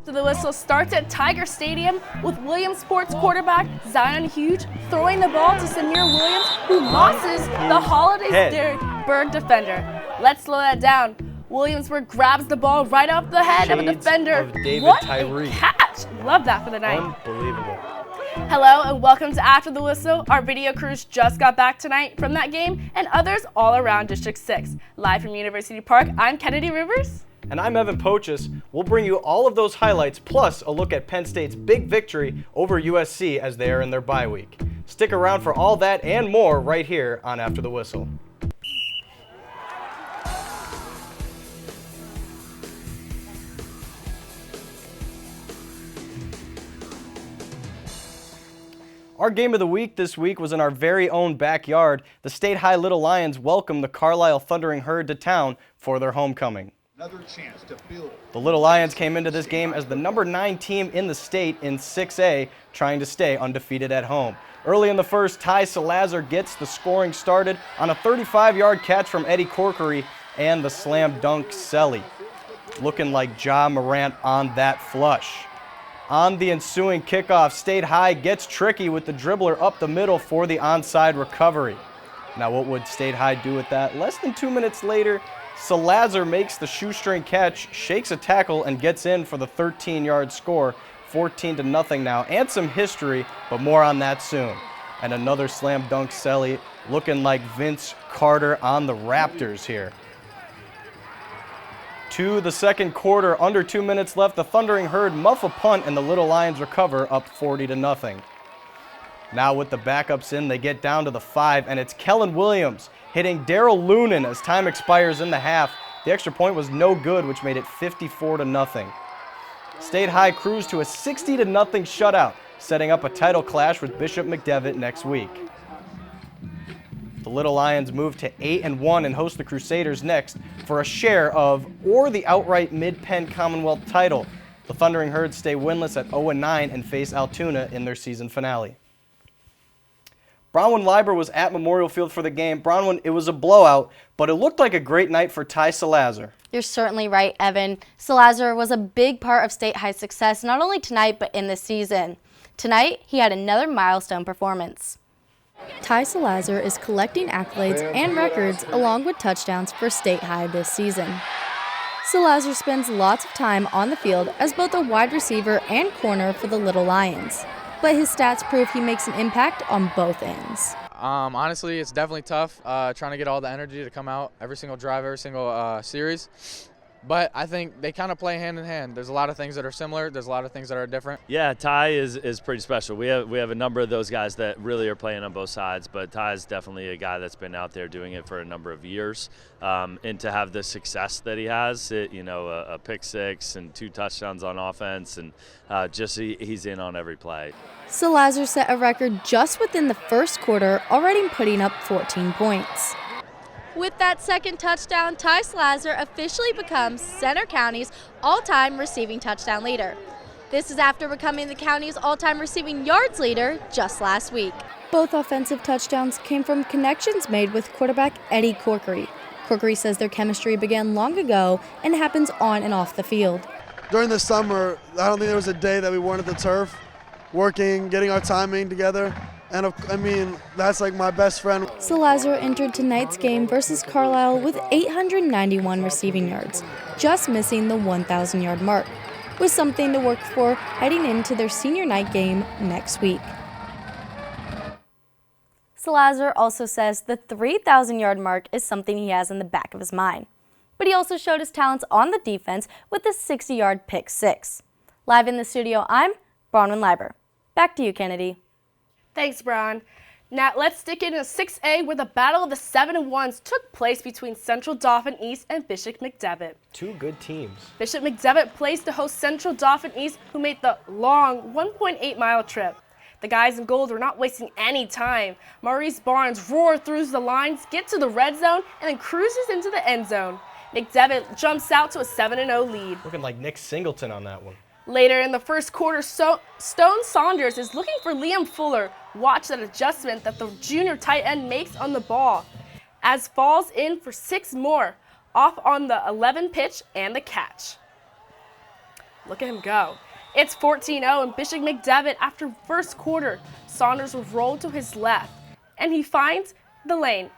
So the whistle starts at Tiger Stadium with Williamsport's quarterback Zion Hughes throwing the ball to Samir Williams, who losses the Hollidaysburg defender. Let's slow that down. Williamsburg grabs the ball right off the head of a defender. What a catch! Love that for the night. Unbelievable. Hello and welcome to After the Whistle. Our video crews just got back tonight from that game and others all around District 6. Live from University Park, I'm Kennedy Rivers. And I'm Evan Pochis. We'll bring you all of those highlights plus a look at Penn State's big victory over USC as they are in their bye week. Stick around for all that and more right here on After the Whistle. Our game of the week this week was in our very own backyard. The State High Little Lions welcomed the Carlisle Thundering Herd to town for their homecoming. Another chance to build. The Little Lions came into this game as the number 9 team in the state in 6A, trying to stay undefeated at home. Early in the first, Ty Salazar gets the scoring started on a 35-yard catch from Eddie Corkery and the slam dunk Selly, looking like Ja Morant on that flush. On the ensuing kickoff, State High gets tricky with the dribbler up the middle for the onside recovery. Now what would State High do with that? Less than 2 minutes later, Salazar makes the shoestring catch, shakes a tackle, and gets in for the 13-yard score, 14-0 now, and some history, but more on that soon. And another slam dunk Selly, looking like Vince Carter on the Raptors here. To the second quarter, under 2 minutes left, the Thundering Herd muff a punt and the Little Lions recover up 40-0. Now with the backups in, they get down to the 5, and it's Kellen Williams hitting Daryl Lunan as time expires in the half. The extra point was no good, which made it 54-0. State High cruised to a 60-0 shutout, setting up a title clash with Bishop McDevitt next week. The Little Lions move to 8-1 and host the Crusaders next for a share of or the outright Mid-Penn Commonwealth title. The Thundering Herd stay winless at 0-9 and face Altoona in their season finale. Bronwyn-Liber was at Memorial Field for the game. Bronwyn, it was a blowout, but it looked like a great night for Ty Salazar. You're certainly right, Evan. Salazar was a big part of State High's success, not only tonight, but in the season. Tonight, he had another milestone performance. Ty Salazar is collecting accolades and records along with touchdowns for State High this season. Salazar spends lots of time on the field as both a wide receiver and corner for the Little Lions, but his stats prove he makes an impact on both ends. Honestly, it's definitely tough trying to get all the energy to come out every single drive, every single series. But I think they kind of play hand in hand. There's a lot of things that are similar. There's a lot of things that are different. Yeah, Ty is pretty special. We have a number of those guys that really are playing on both sides, but Ty is definitely a guy that's been out there doing it for a number of years. And to have the success that he has, a pick six and 2 touchdowns on offense, and he's in on every play. Salazar set a record just within the first quarter, already putting up 14 points. With that second touchdown, Ty Salazar officially becomes Center County's all-time receiving touchdown leader. This is after becoming the county's all-time receiving yards leader just last week. Both offensive touchdowns came from connections made with quarterback Eddie Corkery. Corkery says their chemistry began long ago and happens on and off the field. During the summer, I don't think there was a day that we weren't at the turf, working, getting our timing together. And that's like my best friend. Salazar entered tonight's game versus Carlisle with 891 receiving yards, just missing the 1,000-yard mark, with something to work for heading into their senior night game next week. Salazar also says the 3,000-yard mark is something he has in the back of his mind. But he also showed his talents on the defense with the 60-yard pick six. Live in the studio, I'm Bronwyn-Liber. Back to you, Kennedy. Thanks, Bron. Now let's stick into 6A where the battle of the 7-1s took place between Central Dauphin East and Bishop McDevitt. 2 good teams. Bishop McDevitt plays to host Central Dauphin East, who made the long 1.8-mile trip. The guys in gold were not wasting any time. Maurice Barnes roared through the lines, get to the red zone, and then cruises into the end zone. McDevitt jumps out to a 7-0 lead. Looking like Nick Singleton on that one. Later in the first quarter, Stone Saunders is looking for Liam Fuller. Watch that adjustment that the junior tight end makes on the ball, as falls in for 6 more, off on the 11 pitch and the catch. Look at him go. It's 14-0 and Bishop McDevitt after first quarter. Saunders will roll to his left, and he finds the lane.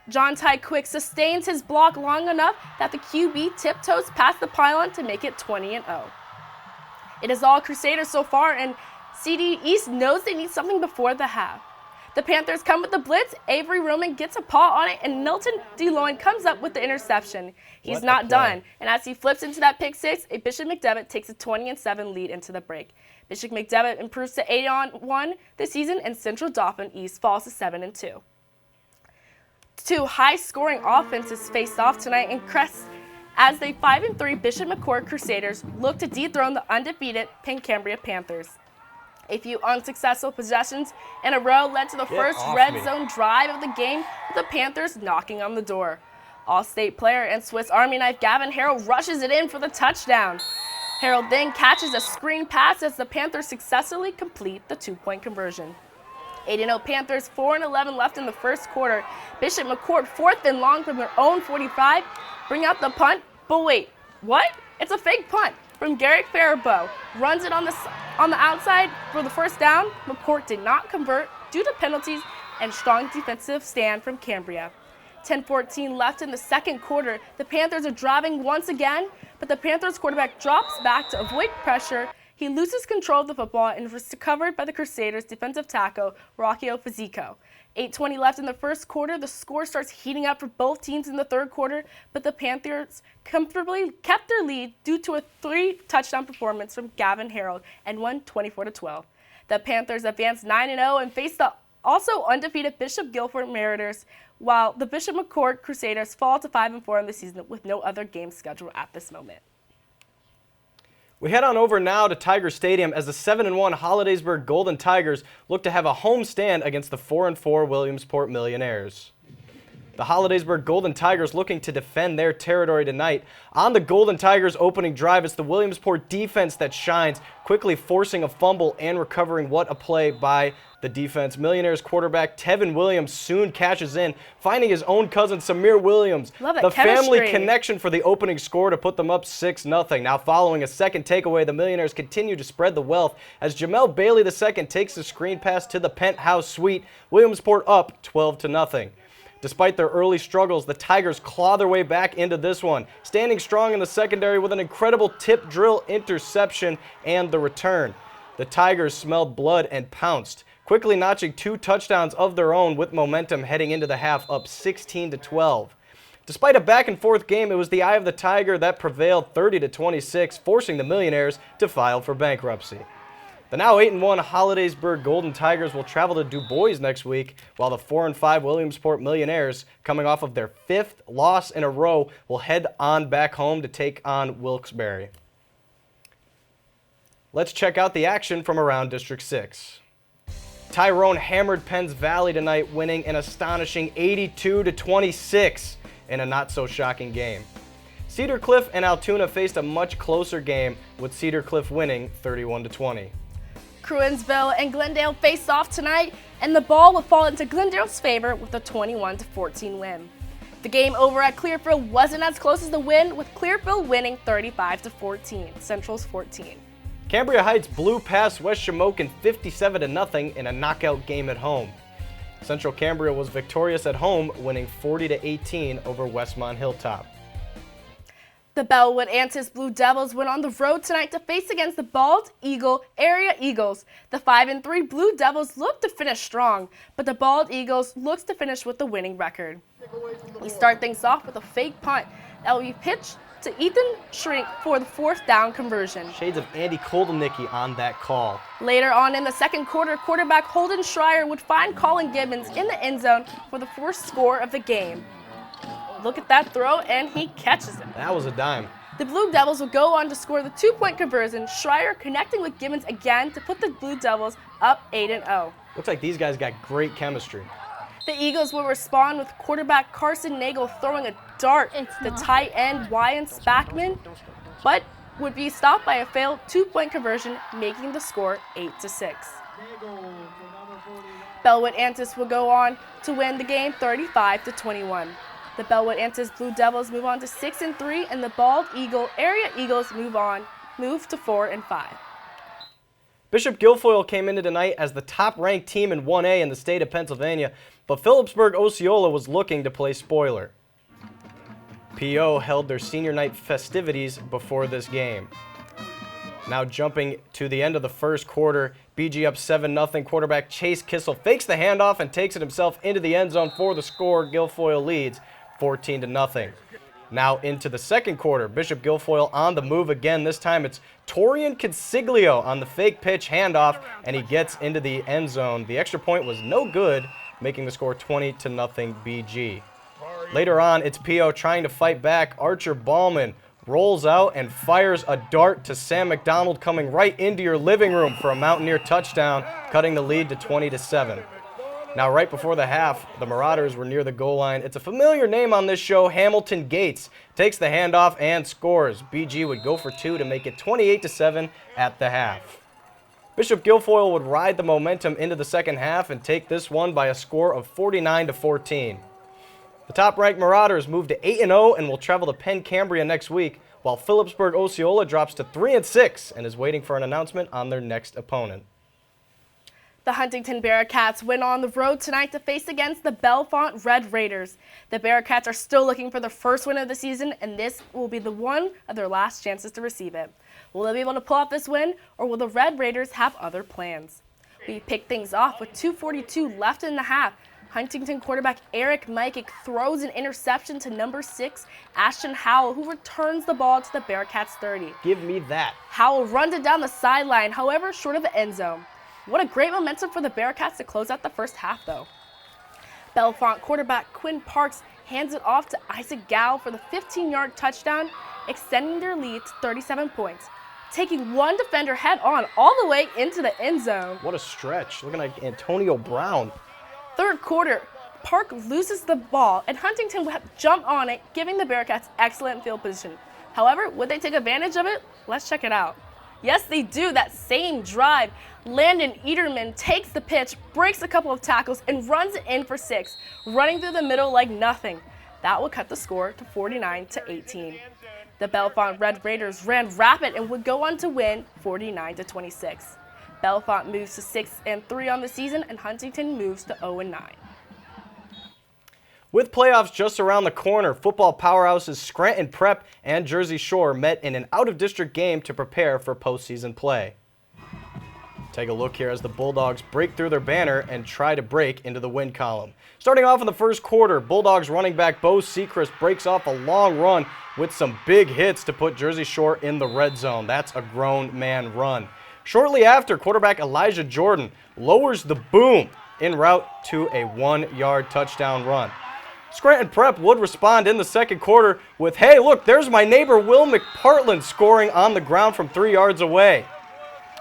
John Ty Quick sustains his block long enough that the QB tiptoes past the pylon to make it 20-0. It is all Crusaders so far, and CD East knows they need something before the half. The Panthers come with the blitz, Avery Roman gets a paw on it, and Milton DeLoyne comes up with the interception. He's not done, and as he flips into that pick six, Bishop McDevitt takes a 20-7 lead into the break. Bishop McDevitt improves to 8-1 this season, and Central Dauphin East falls to 7-2. Two high-scoring offenses faced off tonight and crest as the 5-3 Bishop McCourt Crusaders look to dethrone the undefeated Cambria Panthers. A few unsuccessful possessions in a row led to the first red zone drive of the game, with the Panthers knocking on the door. All-state player and Swiss Army knife Gavin Harrell rushes it in for the touchdown. Harrell then catches a screen pass as the Panthers successfully complete the two-point conversion. 8-0 Panthers, 4-11 left in the first quarter. Bishop McCourt 4th and long from their own 45. Bring out the punt, but wait, what? It's a fake punt from Garrick Faribault. Runs it on the outside for the first down. McCourt did not convert due to penalties and strong defensive stand from Cambria. 10-14 left in the second quarter. The Panthers are driving once again, but the Panthers quarterback drops back to avoid pressure. He loses control of the football and was recovered by the Crusaders' defensive tackle, Rocky Fizico. 8:20 left in the first quarter. The score starts heating up for both teams in the third quarter, but the Panthers comfortably kept their lead due to a 3-touchdown performance from Gavin Harrell and won 24-12. The Panthers advanced 9-0 and faced the also undefeated Bishop Guilford Mariners, while the Bishop McCourt Crusaders fall to 5-4 in the season with no other games scheduled at this moment. We head on over now to Tiger Stadium as the 7-1 Hollidaysburg Golden Tigers look to have a home stand against the 4-4 Williamsport Millionaires. The Hollidaysburg Golden Tigers looking to defend their territory tonight. On the Golden Tigers' opening drive, it's the Williamsport defense that shines, quickly forcing a fumble and recovering what a play by the defense. Millionaires quarterback Tevin Williams soon cashes in, finding his own cousin Samir Williams. Love it, the chemistry. family connection for the opening score to put them up 6-0. Now following a second takeaway, the Millionaires continue to spread the wealth as Jamel Bailey II takes the screen pass to the penthouse suite. Williamsport up 12-0. Despite their early struggles, the Tigers claw their way back into this one, standing strong in the secondary with an incredible tip drill interception and the return. The Tigers smelled blood and pounced, quickly notching 2 touchdowns of their own with momentum heading into the half, up 16-12. Despite a back-and-forth game, it was the eye of the Tiger that prevailed 30-26, forcing the Millionaires to file for bankruptcy. The now 8-1 Hollidaysburg Golden Tigers will travel to Du Bois next week, while the 4-5 Williamsport Millionaires, coming off of their 5th loss in a row, will head on back home to take on Wilkes-Barre. Let's check out the action from around District 6. Tyrone hammered Penns Valley tonight, winning an astonishing 82-26 in a not-so-shocking game. Cedar Cliff and Altoona faced a much closer game, with Cedar Cliff winning 31-20. Cruensville and Glendale face off tonight, and the ball will fall into Glendale's favor with a 21-14 win. The game over at Clearfield wasn't as close as the win, with Clearfield winning 35-14, Central's 14. Cambria Heights blew past West Shamokin 57-0 in a knockout game at home. Central Cambria was victorious at home, winning 40-18 over Westmont Hilltop. The Bellwood-Antis Blue Devils went on the road tonight to face against the Bald Eagle Area Eagles. The 5-3 Blue Devils look to finish strong, but the Bald Eagles looks to finish with the winning record. We start things off with a fake punt that will be pitched to Ethan Shrink for the 4th down conversion. Shades of Andy Koldenicki on that call. Later on in the second quarter, quarterback Holden Schreier would find Colin Gibbons in the end zone for the 4th score of the game. Look at that throw, and he catches it. That was a dime. The Blue Devils will go on to score the 2-point conversion, Schreier connecting with Gibbons again to put the Blue Devils up 8-0. Looks like these guys got great chemistry. The Eagles will respond with quarterback Carson Nagel throwing a dart to tight end Wyan Spackman, but would be stopped by a failed 2-point conversion, making the score 8-6. Bellwood-Antis will go on to win the game 35-21. The Bellwood-Antis Blue Devils move on to 6-3, and the Bald Eagle Area Eagles move on move to 4-5. Bishop Guilfoyle came into tonight as the top-ranked team in 1A in the state of Pennsylvania, but Phillipsburg-Osceola was looking to play spoiler. PO held their senior night festivities before this game. Now jumping to the end of the first quarter, BG up 7-0. Quarterback Chase Kissel fakes the handoff and takes it himself into the end zone for the score. Guilfoyle leads 14-0. Now into the second quarter, Bishop Guilfoyle on the move again. This time it's Torian Consiglio on the fake pitch handoff, and he gets into the end zone. The extra point was no good, making the score 20-0 BG. Later on, it's PO trying to fight back. Archer Ballman rolls out and fires a dart to Sam McDonald, coming right into your living room for a Mountaineer touchdown, cutting the lead to 20-7. Now, right before the half, the Marauders were near the goal line. It's a familiar name on this show. Hamilton Gates takes the handoff and scores. BG would go for two to make it 28-7 at the half. Bishop Guilfoyle would ride the momentum into the second half and take this one by a score of 49-14. The top-ranked Marauders moved to 8-0 and will travel to Penn Cambria next week, while Phillipsburg-Osceola drops to 3-6 and is waiting for an announcement on their next opponent. The Huntington Bearcats went on the road tonight to face against the Bellefonte Red Raiders. The Bearcats are still looking for their first win of the season, and this will be the one of their last chances to receive it. Will they be able to pull off this win, or will the Red Raiders have other plans? We pick things off with 2:42 left in the half. Huntington quarterback Eric Mikic throws an interception to number 6, Ashton Howell, who returns the ball to the Bearcats 30. Give me that. Howell runs it down the sideline, however, short of the end zone. What a great momentum for the Bearcats to close out the first half, though. Bellefonte quarterback Quinn Parks hands it off to Isaac Gow for the 15-yard touchdown, extending their lead to 37 points, taking one defender head-on all the way into the end zone. What a stretch. Looking like Antonio Brown. Third quarter, Park loses the ball, and Huntington would jump on it, giving the Bearcats excellent field position. However, would they take advantage of it? Let's check it out. Yes, they do. That same drive, Landon Ederman takes the pitch, breaks a couple of tackles, and runs it in for 6, running through the middle like nothing. That would cut the score to 49-18. The Bellefonte Red Raiders ran rapid and would go on to win 49-26. Bellefonte moves to 6-3 on the season, and Huntington moves to 0-9. With playoffs just around the corner, football powerhouses Scranton Prep and Jersey Shore met in an out-of-district game to prepare for postseason play. Take a look here as the Bulldogs break through their banner and try to break into the win column. Starting off in the first quarter, Bulldogs running back Bo Sechrist breaks off a long run with some big hits to put Jersey Shore in the red zone. That's a grown man run. Shortly after, quarterback Elijah Jordan lowers the boom en route to a 1-yard touchdown run. Scranton Prep would respond in the second quarter with, hey, look, there's my neighbor Will McPartland scoring on the ground from 3 yards away.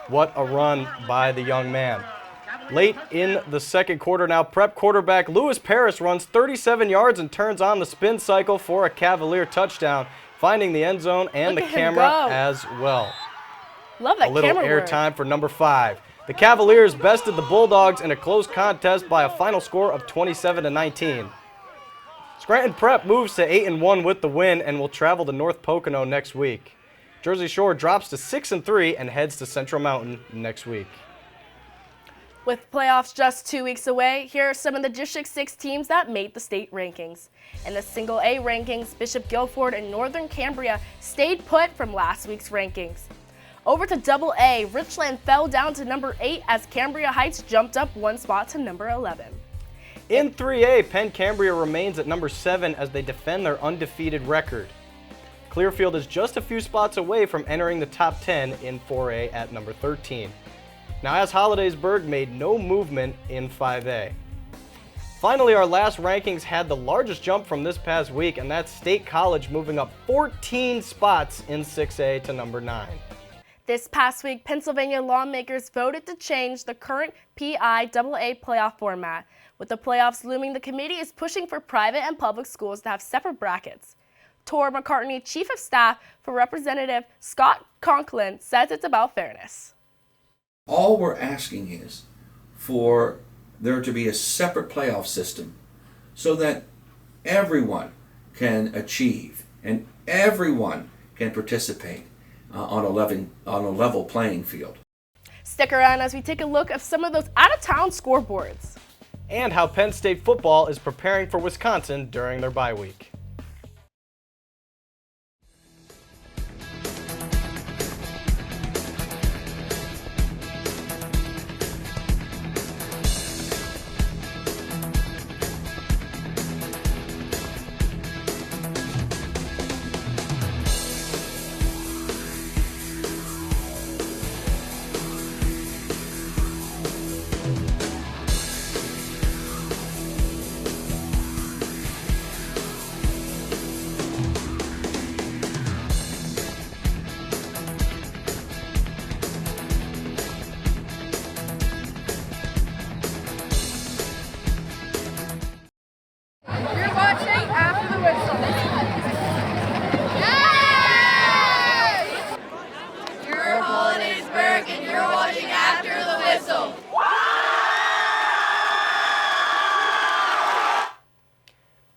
What a run by the young man. Late in the second quarter now, Prep quarterback Lewis Parris runs 37 yards and turns on the spin cycle for a Cavalier touchdown, finding the end zone and the camera as well. Love that camera. A little work. airtime for number 5. The Cavaliers bested the Bulldogs in a close contest by a final score of 27-19. Scranton Prep moves to 8-1 with the win and will travel to North Pocono next week. Jersey Shore drops to 6-3 and heads to Central Mountain next week. With playoffs just 2 weeks away, here are some of the District 6 teams that made the state rankings. In the Single A rankings, Bishop Guilford and Northern Cambria stayed put from last week's rankings. Over to Double A, Richland fell down to number 8 as Cambria Heights jumped up 1 spot to number 11. In 3A, Penn Cambria remains at number 7 as they defend their undefeated record. Clearfield is just a few spots away from entering the top 10 in 4A at number 13. Now, as Hollidaysburg made no movement in 5A. Finally, our last rankings had the largest jump from this past week, and that's State College moving up 14 spots in 6A to number 9. This past week, Pennsylvania lawmakers voted to change the current PIAA playoff format. With the playoffs looming, the committee is pushing for private and public schools to have separate brackets. Tor McCartney, Chief of Staff for Representative Scott Conklin, says it's about fairness. All we're asking is for there to be a separate playoff system so that everyone can achieve and everyone can participate. on a level playing field. Stick around as we take a look at some of those out-of-town scoreboards. And how Penn State football is preparing for Wisconsin during their bye week.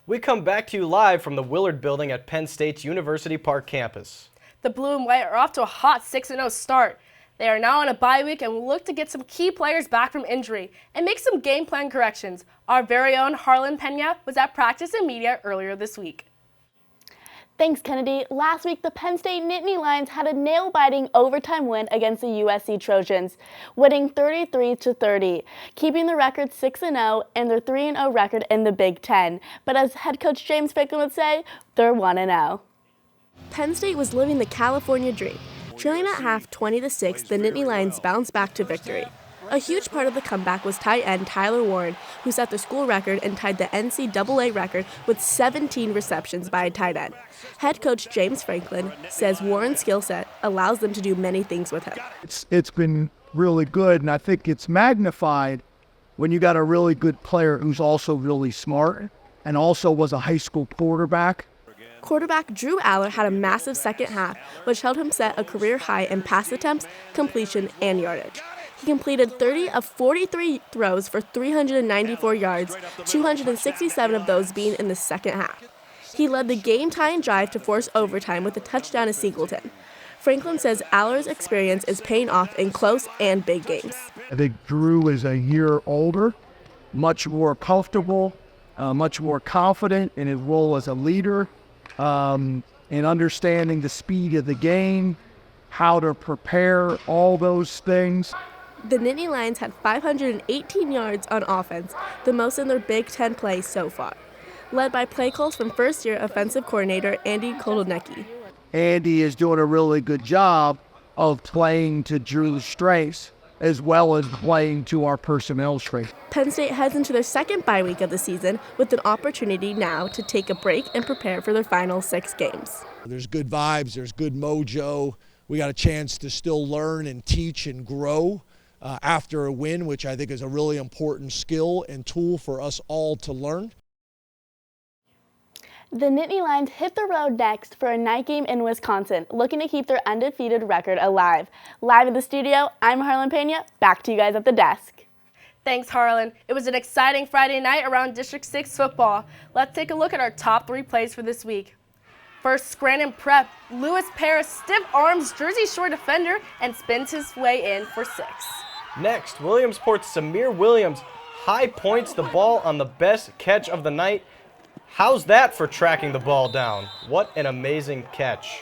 We come back to you live from the Willard Building at Penn State's University Park campus. The blue and white are off to a hot 6-0 start. They are now on a bye week and will look to get some key players back from injury and make some game plan corrections. Our very own Harlan Pena was at practice and media earlier this week. Thanks, Kennedy. Last week, the Penn State Nittany Lions had a nail-biting overtime win against the USC Trojans, winning 33-30, keeping the record 6-0 and their 3-0 record in the Big Ten. But as head coach James Franklin would say, they're 1-0. Penn State was living the California dream. Trailing at half 20-6, the Nittany Lions bounced back to victory. A huge part of the comeback was tight end Tyler Warren, who set the school record and tied the NCAA record with 17 receptions by a tight end. Head coach James Franklin says Warren's skill set allows them to do many things with him. It's been really good, and I think it's magnified when you got a really good player who's also really smart and also was a high school quarterback. Quarterback Drew Aller had a massive second half, which helped him set a career high in pass attempts, completion, and yardage. He completed 30 of 43 throws for 394 yards, 267 of those being in the second half. He led the game-tying drive to force overtime with a touchdown to Singleton. Franklin says Aller's experience is paying off in close and big games. I think Drew is a year older, much more comfortable, much more confident in his role as a leader, in understanding the speed of the game, how to prepare, all those things. The Nittany Lions had 518 yards on offense, the most in their Big Ten play so far, led by play calls from first-year offensive coordinator Andy Kotelnicki. Andy is doing a really good job of playing to Drew's strengths as well as playing to our personnel strengths. Penn State heads into their second bye week of the season with an opportunity now to take a break and prepare for their final 6 games. There's good vibes, there's good mojo. We got a chance to still learn and teach and grow after a win, which I think is a really important skill and tool for us all to learn. The Nittany Lions hit the road next for a night game in Wisconsin, looking to keep their undefeated record alive. Live in the studio, I'm Harlan Pena. Back to you guys at the desk. Thanks, Harlan. It was an exciting Friday night around District 6 football. Let's take a look at our top 3 plays for this week. First, Scranton Prep. Lewis Paris stiff arms Jersey Shore defender and spins his way in for 6. Next, Williamsport's Samir Williams high points the ball on the best catch of the night. How's that for tracking the ball down? What an amazing catch.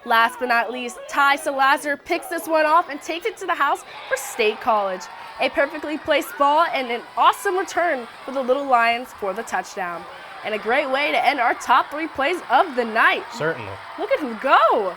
Last but not least, Ty Salazar picks this one off and takes it to the house for State College. A perfectly placed ball and an awesome return for the Little Lions for the touchdown. And a great way to end our top 3 plays of the night. Certainly. Look at him go.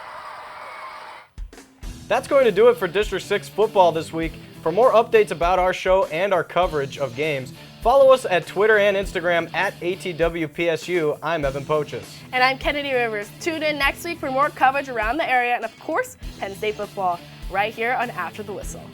That's going to do it for District 6 football this week. For more updates about our show and our coverage of games, follow us at Twitter and Instagram at ATWPSU. I'm Evan Poches. And I'm Kennedy Rivers. Tune in next week for more coverage around the area and, of course, Penn State football right here on After the Whistle.